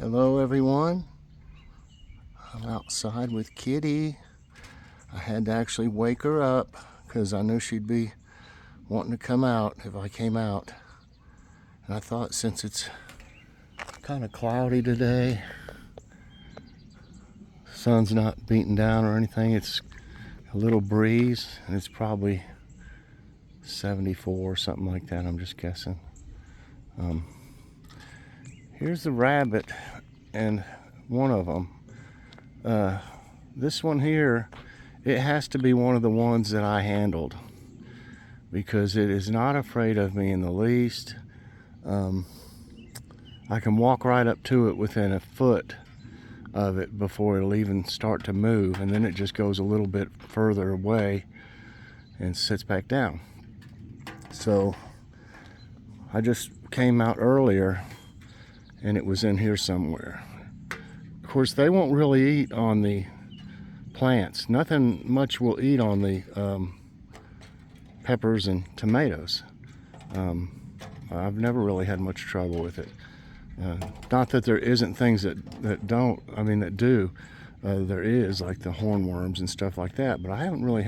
Hello everyone. I'm outside with Kitty. I had to actually wake her up because I knew she'd be wanting to come out if I came out. And I thought, since it's kind of cloudy today, the sun's not beating down or anything, it's a little breeze and it's probably 74 or something like that, I'm just guessing. Here's the rabbit and one of them. This one here, it has to be one of the ones that I handled because it is not afraid of me in the least. I can walk right up to it within a foot of it before it'll even start to move, and then it just goes a little bit further away and sits back down. So I just came out earlier and it was in here somewhere. Of course, they won't really eat on the plants. Nothing much will eat on the peppers and tomatoes. I've never really had much trouble with it. Not that there isn't things that do. There is, like the hornworms and stuff like that, but I haven't really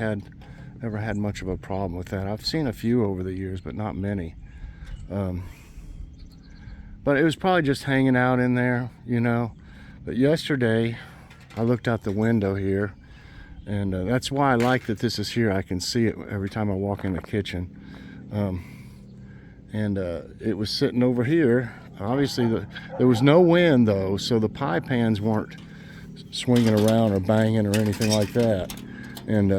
ever had much of a problem with that. I've seen a few over the years, but not many. But it was probably just hanging out in there, you know. But yesterday, I looked out the window here, and that's why I like that this is here. I can see it every time I walk in the kitchen. It was sitting over here. Obviously, there was no wind, though, so the pie pans weren't swinging around or banging or anything like that. And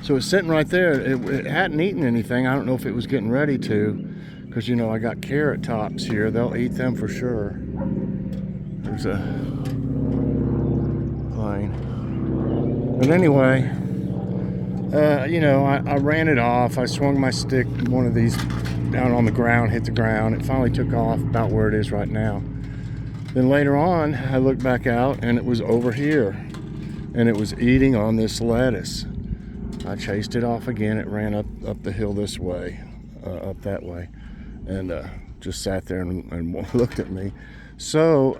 so it's sitting right there. It hadn't eaten anything. I don't know if it was getting ready to, because, you know, I got carrot tops here. They'll eat them for sure. There's a plane. But anyway, you know, I ran it off. I swung my stick, one of these, down on the ground, hit the ground. It finally took off about where it is right now. Then later on, I looked back out and it was over here. And it was eating on this lettuce. I chased it off again. It ran up the hill this way, up that way. And just sat there and looked at me. So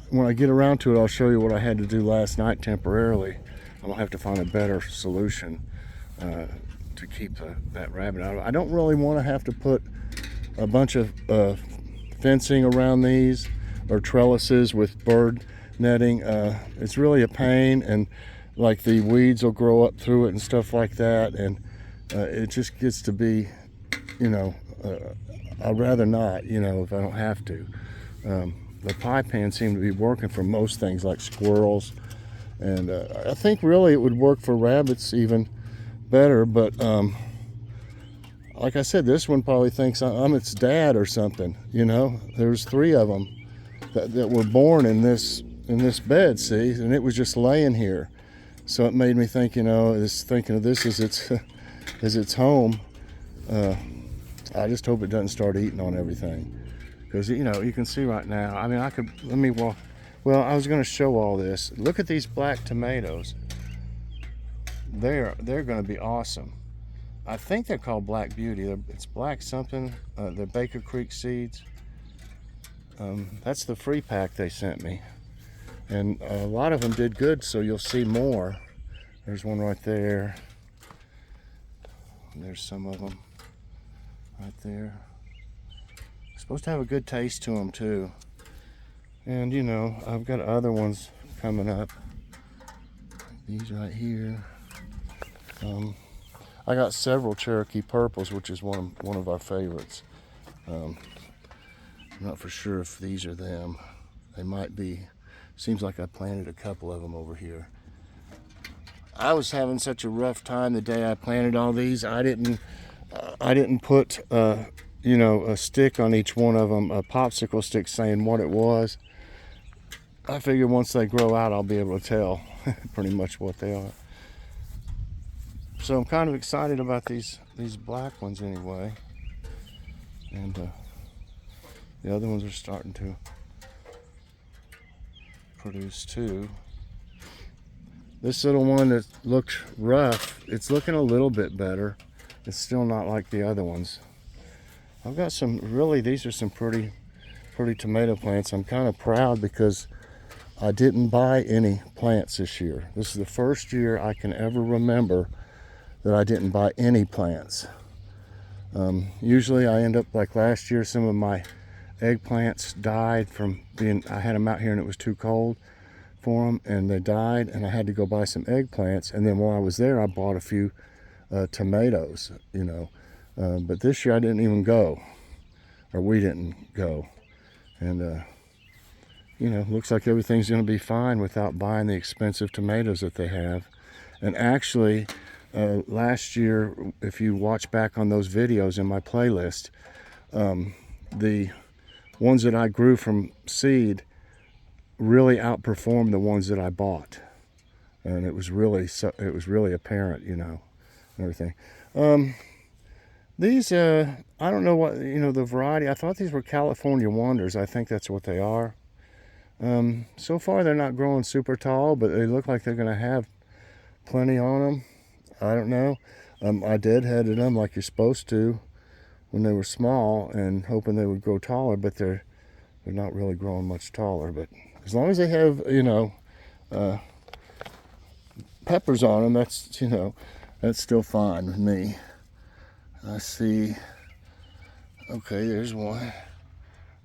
when I get around to it, I'll show you what I had to do last night temporarily. I'm gonna have to find a better solution to keep that rabbit out of it. I don't really want to have to put a bunch of fencing around these or trellises with bird netting. It's really a pain, and like the weeds will grow up through it and stuff like that, and it just gets to be, you know, I'd rather not, you know, if I don't have to. The pie pans seem to be working for most things like squirrels, and I think really it would work for rabbits even better, but like I said, this one probably thinks I'm its dad or something, you know. There's 3 of them that were born in this bed, see, and it was just laying here. So it made me think, you know, thinking of this as its home. I just hope it doesn't start eating on everything, because, you know, you can see right now. I mean, let me walk. Well, I was going to show all this. Look at these black tomatoes. They're going to be awesome. I think they're called Black Beauty. It's black something. They're Baker Creek seeds. That's the free pack they sent me, and a lot of them did good. So you'll see more. There's one right there. There's some of them right there. Supposed to have a good taste to them too. And, you know, I've got other ones coming up. These right here. I got several Cherokee purples, which is one of our favorites. I'm not for sure if these are them. They might be. Seems like I planted a couple of them over here. I was having such a rough time the day I planted all these. I didn't put you know, a stick on each one of them, a popsicle stick saying what it was. I figure once they grow out, I'll be able to tell pretty much what they are. So I'm kind of excited about these black ones anyway. And the other ones are starting to produce too. This little one that looked rough, it's looking a little bit better. It's still not like the other ones. I've got some, really, these are some pretty pretty tomato plants. I'm kind of proud because I didn't buy any plants this year. This is the first year I can ever remember that I didn't buy any plants. Usually I end up like last year, some of my eggplants died from being, I had them out here and it was too cold for them and they died, and I had to go buy some eggplants. And then while I was there, I bought a few tomatoes, you know. But this year I didn't even go, or we didn't go. And you know, looks like everything's going to be fine without buying the expensive tomatoes that they have. And actually, last year, if you watch back on those videos in my playlist, the ones that I grew from seed really outperformed the ones that I bought, and it was really apparent, you know, and everything. These I don't know what, you know, the variety. I thought these were California Wonders. I think that's what they are. So far they're not growing super tall, but they look like they're going to have plenty on them. I don't know. I deadheaded them like you're supposed to when they were small, and hoping they would grow taller, but they're not really growing much taller. But as long as they have, you know, peppers on them, that's, you know, that's still fine with me. I see. Okay, there's one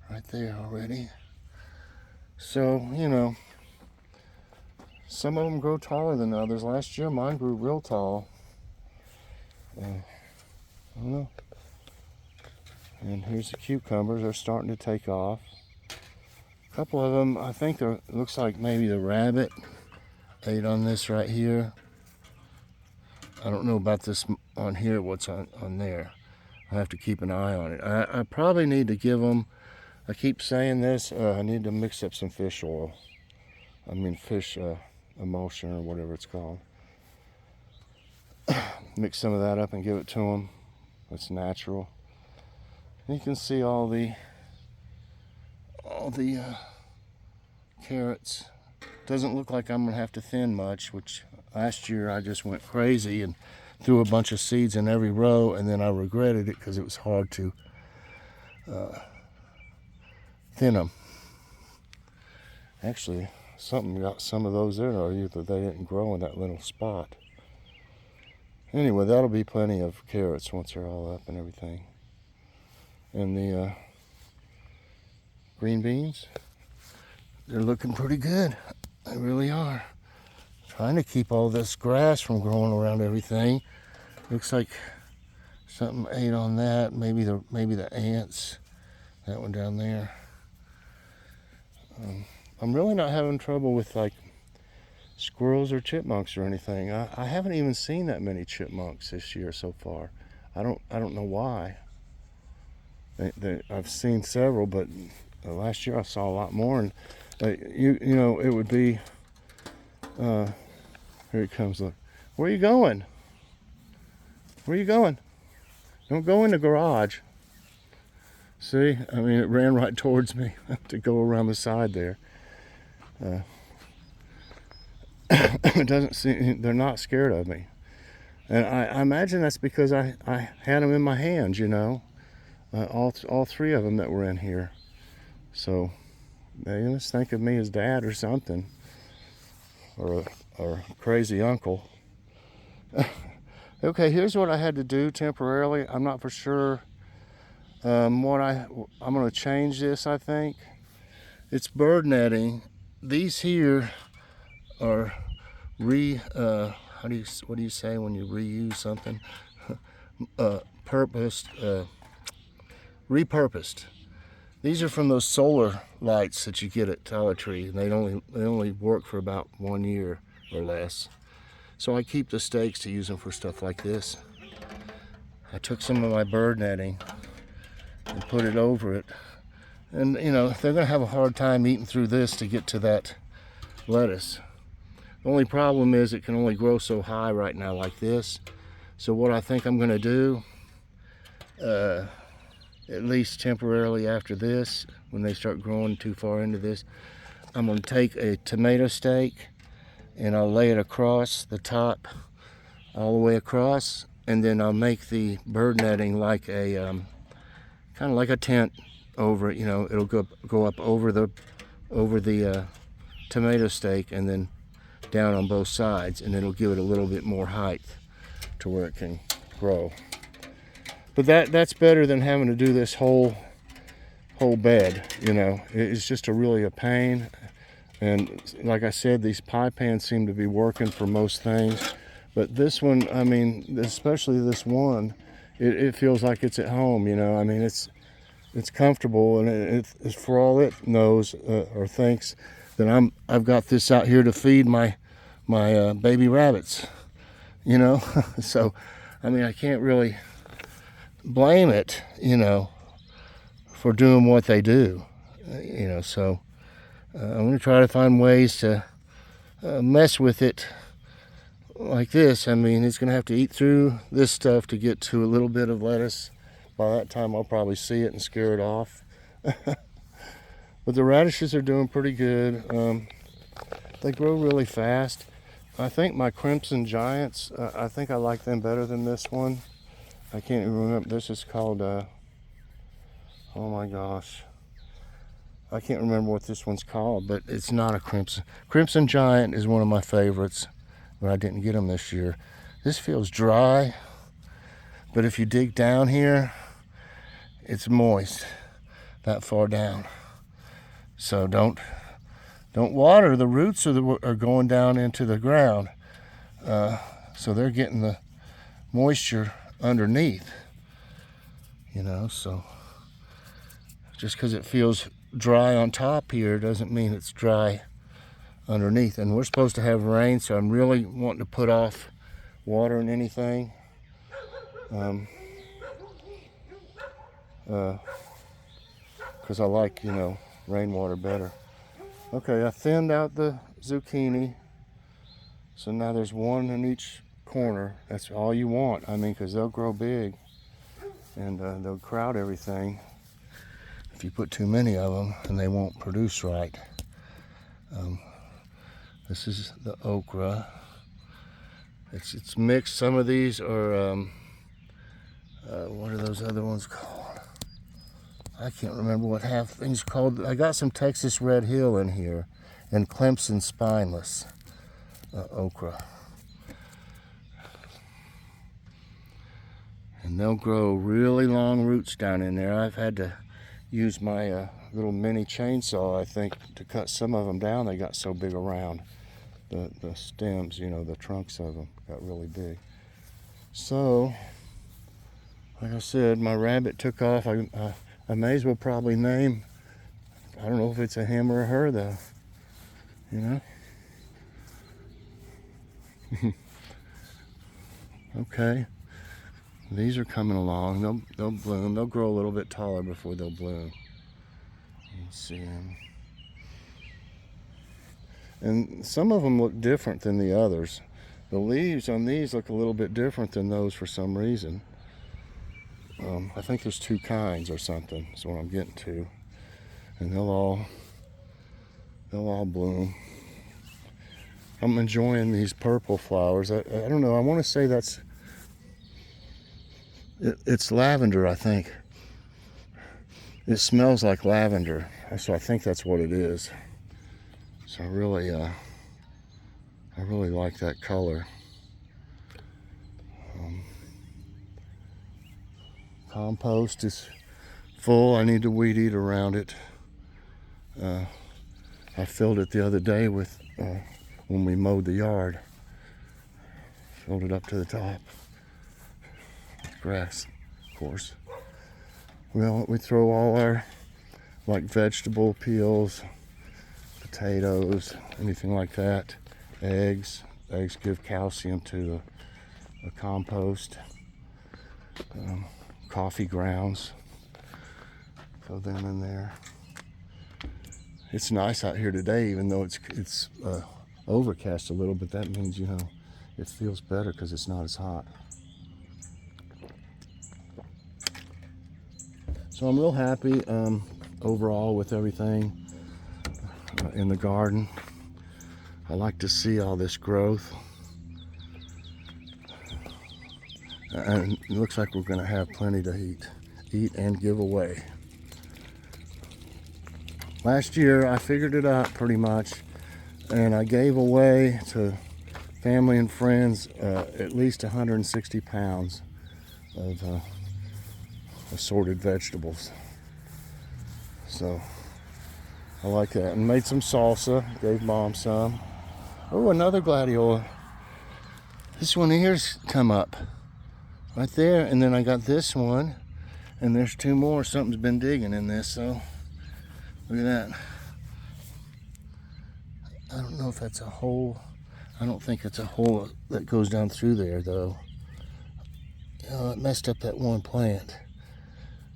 right there already. So, you know, some of them grow taller than others. Last year mine grew real tall. I don't know. And here's the cucumbers. They're starting to take off. A couple of them, I think they're, it looks like maybe the rabbit ate on this right here. I don't know about this on here, what's on there. I have to keep an eye on it. I probably need to give them, I keep saying this, I need to mix up some fish oil. I mean fish emulsion or whatever it's called. Mix some of that up and give it to them. It's natural. You can see all the carrots. Doesn't look like I'm gonna have to thin much, which last year I just went crazy and threw a bunch of seeds in every row, and then I regretted it because it was hard to thin them. Actually, something got some of those there, or either they didn't grow in that little spot. Anyway, that'll be plenty of carrots once they're all up and everything. And the green beans, they're looking pretty good. They really are. Trying to keep all this grass from growing around everything. Looks like something ate on that. Maybe the ants. That one down there. I'm really not having trouble with like squirrels or chipmunks or anything. I haven't even seen that many chipmunks this year so far. I don't know why. I've seen several, but last year I saw a lot more. And you know, it would be. Here it comes. Look, where are you going? Where are you going? Don't go in the garage. See, I mean, it ran right towards me. I have to go around the side there. It doesn't seem, they're not scared of me. And I imagine that's because I had them in my hands, you know. All three of them that were in here. So they must think of me as dad or something. Or a crazy uncle. Okay, here's what I had to do temporarily. I'm not for sure I'm going to change this, I think. It's bird netting. These here are what do you say when you reuse something? Repurposed. These are from those solar lights that you get at Dollar Tree, and they only work for about 1 year or less. So I keep the stakes to use them for stuff like this. I took some of my bird netting and put it over it, and you know, they're gonna have a hard time eating through this to get to that lettuce. The only problem is it can only grow so high right now like this. So what I think I'm gonna do, at least temporarily after this, when they start growing too far into this, I'm going to take a tomato stake and I'll lay it across the top, all the way across, and then I'll make the bird netting like a kind of like a tent over it. You know, it'll go up over the tomato stake and then down on both sides, and it'll give it a little bit more height to where it can grow. But that's better than having to do this whole bed. You know, it's just really a pain. And like I said, these pie pans seem to be working for most things. But this one, I mean, especially this one, it feels like it's at home, you know. I mean, it's comfortable, and it's for all it knows or thinks that I've got this out here to feed my baby rabbits, you know. So, I mean, I can't really blame it, you know, for doing what they do, you know. So I'm going to try to find ways to mess with it like this. I mean, it's going to have to eat through this stuff to get to a little bit of lettuce. By that time, I'll probably see it and scare it off. But the radishes are doing pretty good. They grow really fast. I think my Crimson Giants, I think I like them better than this one. I can't even remember. This is called, oh my gosh. I can't remember what this one's called, but it's not a Crimson. Crimson Giant is one of my favorites, but I didn't get them this year. This feels dry, but if you dig down here, it's moist that far down. So don't water. The roots are going down into the ground, so they're getting the moisture underneath, you know. So just because it feels dry on top here doesn't mean it's dry underneath. And we're supposed to have rain, so I'm really wanting to put off watering anything. Because I like, you know, rainwater better. Okay, I thinned out the zucchini, so now there's one in each corner. That's all you want. I mean, because they'll grow big and they'll crowd everything if you put too many of them, and they won't produce right. This is the okra. It's mixed. Some of these are what are those other ones called? I can't remember what half things called. I got some Texas Red Hill in here and Clemson Spineless okra. And they'll grow really long roots down in there. I've had to use my little mini chainsaw, I think, to cut some of them down. They got so big around. The stems, you know, the trunks of them got really big. So, like I said, my rabbit took off. I may as well probably name, I don't know if it's a him or a her though, you know. Okay, these are coming along. They'll bloom. They'll grow a little bit taller before they'll bloom. Let's see them. And some of them look different than the others. The leaves on these look a little bit different than those for some reason. I think there's two kinds or something, is what I'm getting to. And they'll all bloom. I'm enjoying these purple flowers. I don't know, I want to say it's lavender, I think. It smells like lavender, so I think that's what it is. So I really like that color. Compost is full. I need to weed eat around it. I filled it the other day with when we mowed the yard. Filled it up to the top. Grass, of course. We throw all our like vegetable peels, potatoes, anything like that. Eggs give calcium to the compost. Coffee grounds, throw them in there. It's nice out here today, even though it's overcast a little, but that means, you know, it feels better because it's not as hot. So I'm real happy overall with everything in the garden. I like to see all this growth. And it looks like we're going to have plenty to eat and give away. Last year I figured it out pretty much, and I gave away to family and friends at least 160 pounds of assorted vegetables. So I like that. And made some salsa, gave Mom some. Oh, another gladiola. This one here's come up right there, and then I got this one, and there's two more. Something's been digging in this, so look at that. I don't know if that's a hole. I don't think it's a hole that goes down through there, though. It messed up that one plant.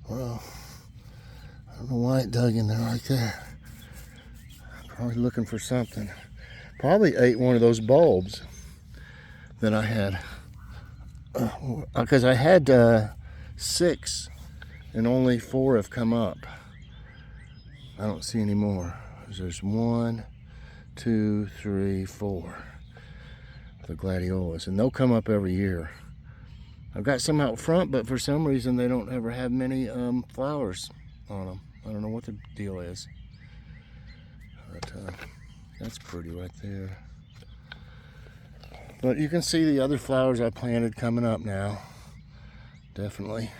Well, I don't know why it dug in there right there. Probably looking for something. Probably ate one of those bulbs that I had. Because I had 6, and only 4 have come up. I don't see any more. There's 1, 2, 3, 4. The gladiolas, and they'll come up every year. I've got some out front, but for some reason they don't ever have many flowers on them. I don't know what the deal is, but that's pretty right there. But you can see the other flowers I planted coming up now. Definitely.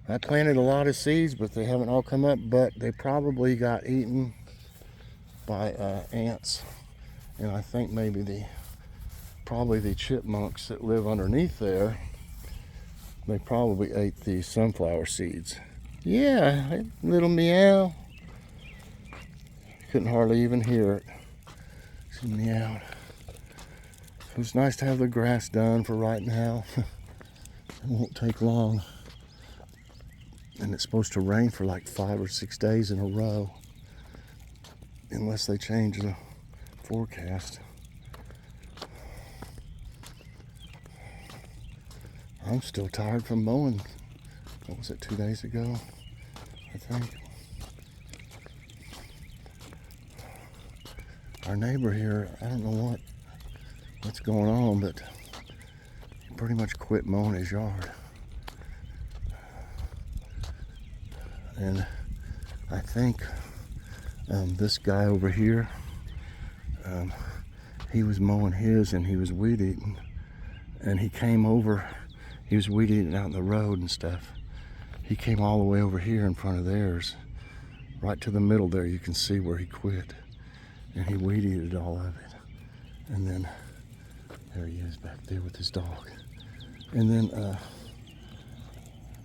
I planted a lot of seeds, but they haven't all come up, but they probably got eaten by ants, and I think maybe probably the chipmunks that live underneath there, they probably ate the sunflower seeds. Yeah, little meow. Couldn't hardly even hear it. She meowed. It was nice to have the grass done for right now. It won't take long. And it's supposed to rain for like 5 or 6 days in a row, unless they change the forecast. I'm still tired from mowing. What was it, 2 days ago, I think? Our neighbor here, I don't know what's going on, but he pretty much quit mowing his yard. And I think this guy over here, he was mowing his and he was weed eating. And he came over. He was weed eating out in the road and stuff. He came all the way over here in front of theirs. Right to the middle there, you can see where he quit. And he weed eated all of it. And then, there he is back there with his dog. And then,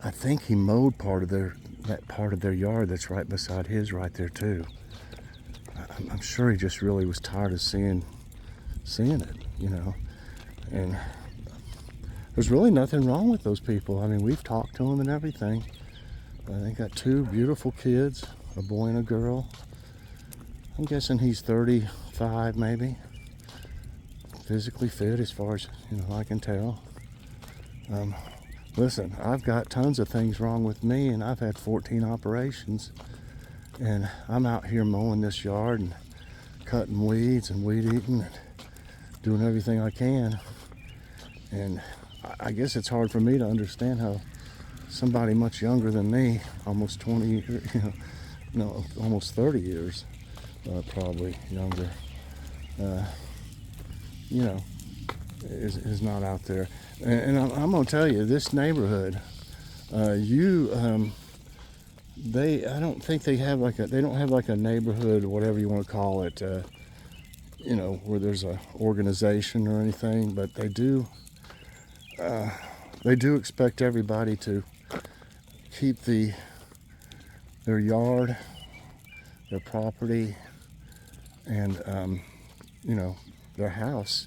I think he mowed that part of their yard that's right beside his right there too. I'm sure he just really was tired of seeing it, you know. And there's really nothing wrong with those people. I mean, we've talked to them and everything. They got 2 beautiful kids, a boy and a girl. I'm guessing he's 35 maybe. Physically fit as far as, I can tell. Listen, I've got tons of things wrong with me, and I've had 14 operations. And I'm out here mowing this yard and cutting weeds and weed eating and doing everything I can. And I guess it's hard for me to understand how somebody much younger than me, almost 20 years, almost 30 years, probably younger, is not out there. And I'm gonna tell you, this neighborhood, I don't think they have they don't have like a neighborhood, whatever you want to call it, where there's a organization or anything, but they do expect everybody to keep their yard, their property, and their house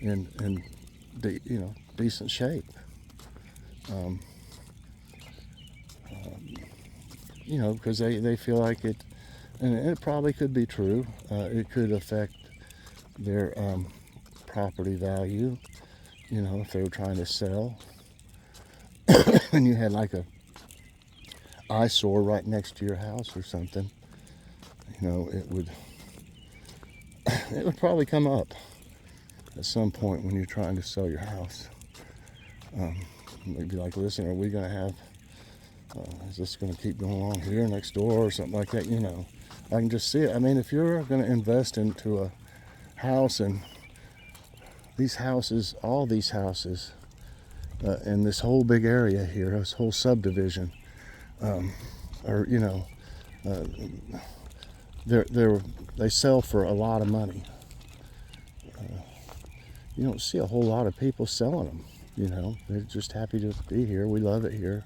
in decent shape. Because they feel like it, and it probably could be true. It could affect their property value. If they were trying to sell, and you had like a eyesore right next to your house or something, it would probably come up at some point when you're trying to sell your house. They'd be like, listen, are we going to have, is this going to keep going on here next door or something like that, I can just see it. I mean, if you're going to invest into a house, and these houses, all these houses, in this whole big area here, this whole subdivision, or you know, they sell for a lot of money. You don't see a whole lot of people selling them. You know, they're just happy to be here. We love it here.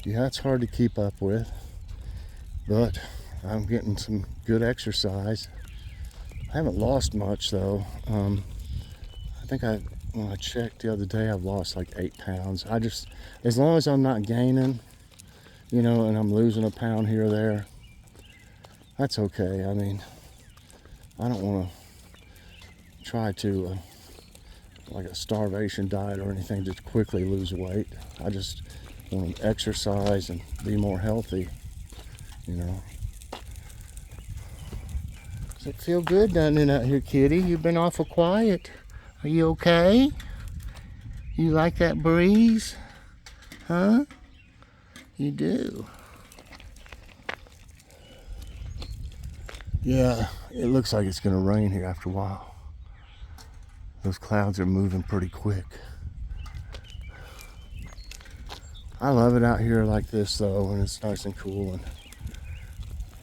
Yeah, it's hard to keep up with, but I'm getting some good exercise. I haven't lost much though. I think when I checked the other day, I've lost like 8 pounds. As long as I'm not gaining, you know, and I'm losing a pound here or there, that's okay. I mean, I don't want to try to, like a starvation diet or anything, to quickly lose weight. I just want to exercise and be more healthy, you know. Does it feel good down in out here, kitty? You've been awful quiet. Are you okay? You like that breeze? Huh? You do. Yeah, it looks like it's going to rain here after a while. Those clouds are moving pretty quick. I love it out here like this though, when it's nice and cool and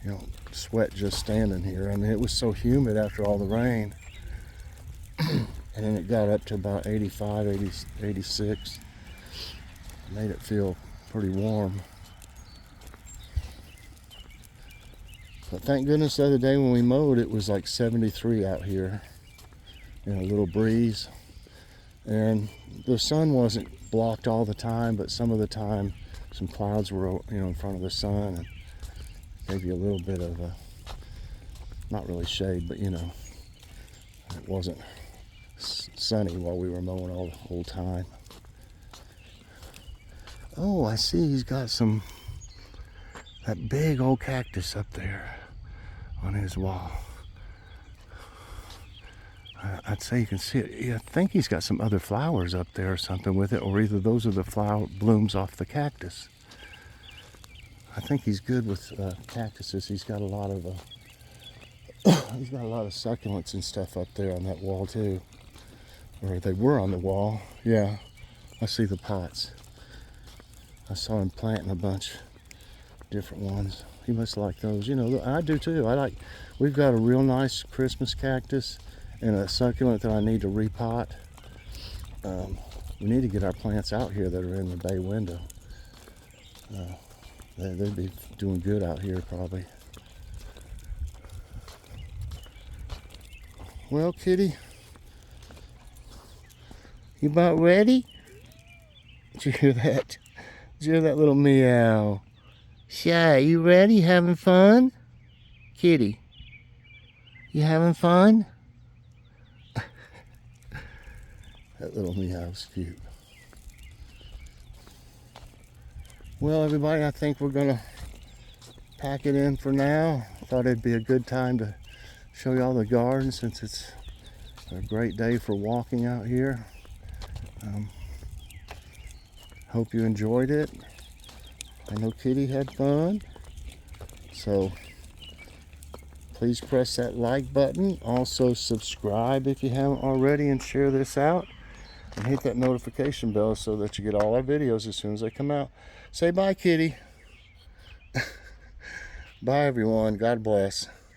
you don't sweat just standing here. I mean, it was so humid after all the rain. And then it got up to about 85, 86. Made it feel pretty warm. But thank goodness the other day when we mowed, it was like 73 out here. And a little breeze. And the sun wasn't blocked all the time, but some of the time some clouds were, you know, in front of the sun and gave you a little bit of not really shade, but you know, it wasn't sunny while we were mowing all the whole time. Oh, I see he's got that big old cactus up there on his wall. I'd say you can see it. Yeah, I think he's got some other flowers up there or something with it, or either those are the flower blooms off the cactus. I think he's good with cactuses. He's got a lot of succulents and stuff up there on that wall too. Or they were on the wall. Yeah, I see the pots. I saw him planting a bunch different ones. He must like those. You know, I do too. We've got a real nice Christmas cactus and a succulent that I need to repot. We need to get our plants out here that are in the bay window. They'd be doing good out here probably. Well, kitty, you about ready? Did you hear that? Did you hear that little meow? Shy, you ready? Having fun? Kitty, you having fun? That little meow's cute. Well, everybody, I think we're gonna pack it in for now. Thought it'd be a good time to show you all the garden since it's a great day for walking out here. Hope you enjoyed it. I know Kitty had fun. So please press that like button. Also subscribe if you haven't already, and share this out. And hit that notification bell so that you get all our videos as soon as they come out. Say bye, kitty. Bye, everyone. God bless.